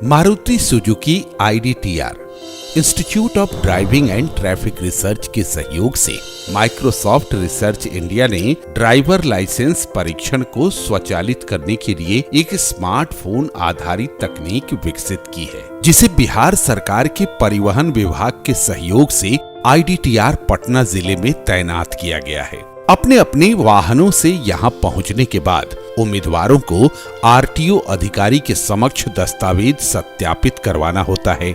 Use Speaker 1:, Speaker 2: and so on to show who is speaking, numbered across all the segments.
Speaker 1: Maruti Suzuki IDTR institute of driving and traffic research के सहयोग से माइक्रोसॉफ्ट रिसर्च इंडिया ने ड्राइवर लाइसेंस परीक्षण को स्वचालित करने के लिए एक स्मार्टफोन आधारित तकनीक विकसित की है, जिसे बिहार सरकार के परिवहन विभाग के सहयोग से IDTR पटना जिले में तैनात किया गया है। अपने अपने वाहनों से यहां पहुंचने के बाद उम्मीदवारों को RTO अधिकारी के समक्ष दस्तावेज सत्यापित करवाना होता है।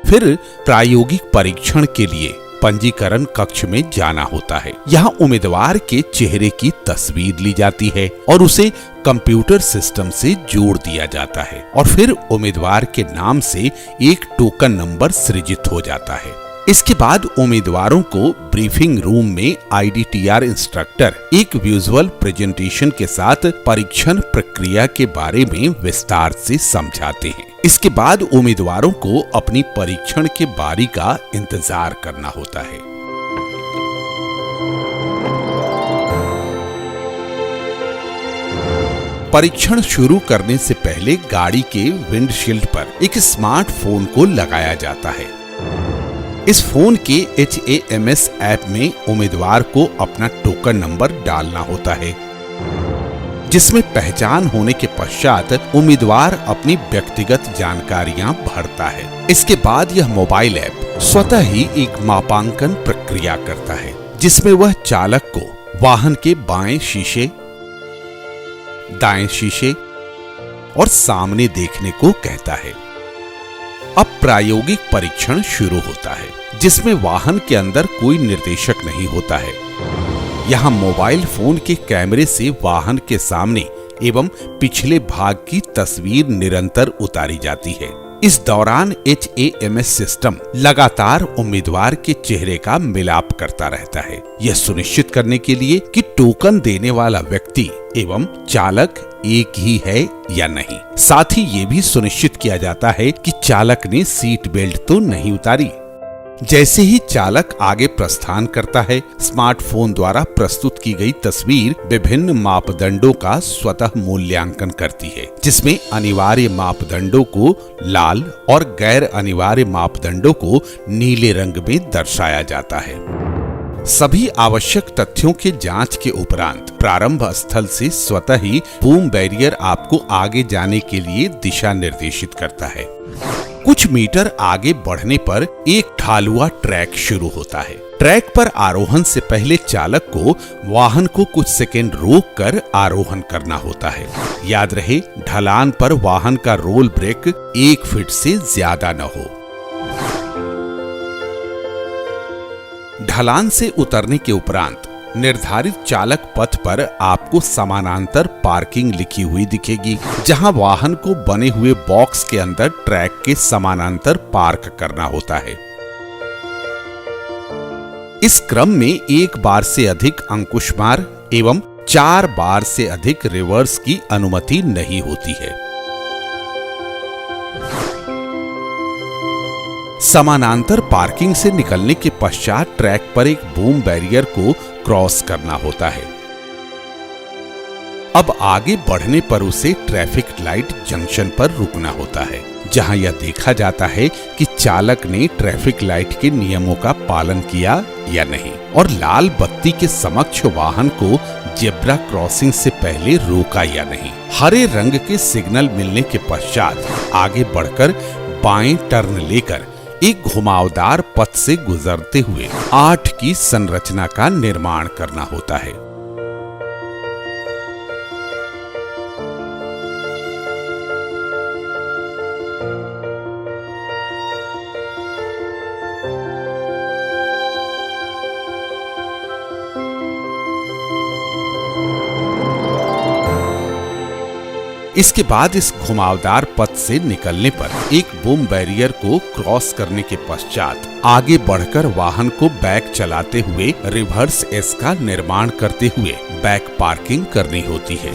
Speaker 1: फिर प्रायोगिक परीक्षण के लिए पंजीकरण कक्ष में जाना होता है। यहाँ उम्मीदवार के चेहरे की तस्वीर ली जाती है और उसे कंप्यूटर सिस्टम से जोड़ दिया जाता है और फिर उम्मीदवार के नाम से एक टोकन नंबर सृजित हो जाता है। इसके बाद उम्मीदवारों को ब्रीफिंग रूम में IDTR इंस्ट्रक्टर एक विजुअल प्रेजेंटेशन के साथ परीक्षण प्रक्रिया के बारे में विस्तार से समझाते हैं। इसके बाद उम्मीदवारों को अपनी परीक्षण के बारी का इंतजार करना होता है। परीक्षण शुरू करने से पहले गाड़ी के विंडशील्ड पर एक स्मार्टफोन को लगाया जाता है। इस फोन के HAMS ऐप में उम्मीदवार को अपना टोकन नंबर डालना होता है, जिसमें पहचान होने के पश्चात उम्मीदवार अपनी व्यक्तिगत जानकारियां भरता है। इसके बाद यह मोबाइल ऐप स्वतः ही एक मापांकन प्रक्रिया करता है, जिसमें वह चालक को वाहन के बाएं शीशे, दाएं शीशे और सामने देखने को कहता है। अब प्रायोगिक परीक्षण शुरू होता है, जिसमें वाहन के अंदर कोई निर्देशक नहीं होता है। यहाँ मोबाइल फोन के कैमरे से वाहन के सामने एवं पिछले भाग की तस्वीर निरंतर उतारी जाती है। इस दौरान HAMS सिस्टम लगातार उम्मीदवार के चेहरे का मिलाप करता रहता है, यह सुनिश्चित करने के लिए कि टोकन देने वाला व्यक्ति एवं चालक एक ही है या नहीं। साथ ही ये भी सुनिश्चित किया जाता है कि चालक ने सीट बेल्ट तो नहीं उतारी। जैसे ही चालक आगे प्रस्थान करता है, स्मार्टफोन द्वारा प्रस्तुत की गई तस्वीर विभिन्न मापदंडों का स्वतः मूल्यांकन करती है, जिसमें अनिवार्य मापदंडों को लाल और गैर अनिवार्य मापदंडों को नीले रंग में दर्शाया जाता है। सभी आवश्यक तथ्यों के जांच के उपरांत प्रारंभ स्थल से स्वतः ही बूम बैरियर आपको आगे जाने के लिए दिशा निर्देशित करता है। कुछ मीटर आगे बढ़ने पर एक ढालुआ ट्रैक शुरू होता है। ट्रैक पर आरोहण से पहले चालक को वाहन को कुछ सेकंड रोककर आरोहण करना होता है। याद रहे, ढलान पर वाहन का रोल ब्रेक 1 फीट से ज्यादा न हो। ढलान से उतरने के उपरांत निर्धारित चालक पथ पर आपको समानांतर पार्किंग लिखी हुई दिखेगी, जहां वाहन को बने हुए बॉक्स के अंदर ट्रैक के समानांतर पार्क करना होता है। इस क्रम में 1 बार से अधिक अंकुश मार एवं 4 बार से अधिक रिवर्स की अनुमति नहीं होती है। समानांतर पार्किंग से निकलने के पश्चात ट्रैक पर एक बूम बैरियर को क्रॉस करना होता है। अब आगे बढ़ने पर उसे ट्रैफिक लाइट जंक्शन पर रुकना होता है, जहां यह देखा जाता है कि चालक ने ट्रैफिक लाइट के नियमों का पालन किया या नहीं और लाल बत्ती के समक्ष वाहन को जेब्रा क्रॉसिंग से पहले रोका या नहीं। हरे रंग के सिग्नल मिलने के पश्चात आगे बढ़कर बाएं टर्न लेकर एक घुमावदार पथ से गुजरते हुए 8 की संरचना का निर्माण करना होता है। इसके बाद इस घुमावदार पथ से निकलने पर एक बूम बैरियर को क्रॉस करने के पश्चात आगे बढ़कर वाहन को बैक चलाते हुए रिवर्स एस का निर्माण करते हुए बैक पार्किंग करनी होती है।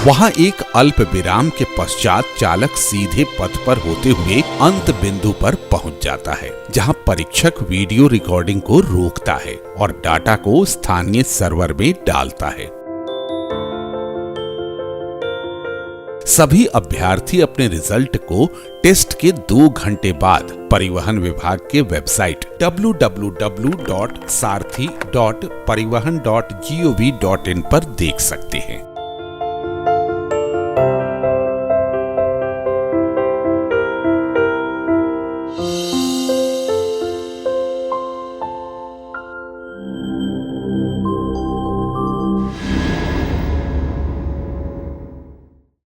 Speaker 1: वहां एक अल्प विराम के पश्चात चालक सीधे पथ पर होते हुए अंत बिंदु पर पहुंच जाता है, जहां परीक्षक वीडियो रिकॉर्डिंग को रोकता है और डाटा को स्थानीय सर्वर में डालता है। सभी अभ्यर्थी अपने रिजल्ट को टेस्ट के 2 घंटे बाद परिवहन विभाग के वेबसाइट www.sarthi.parivahan.gov.in पर देख सकते हैं।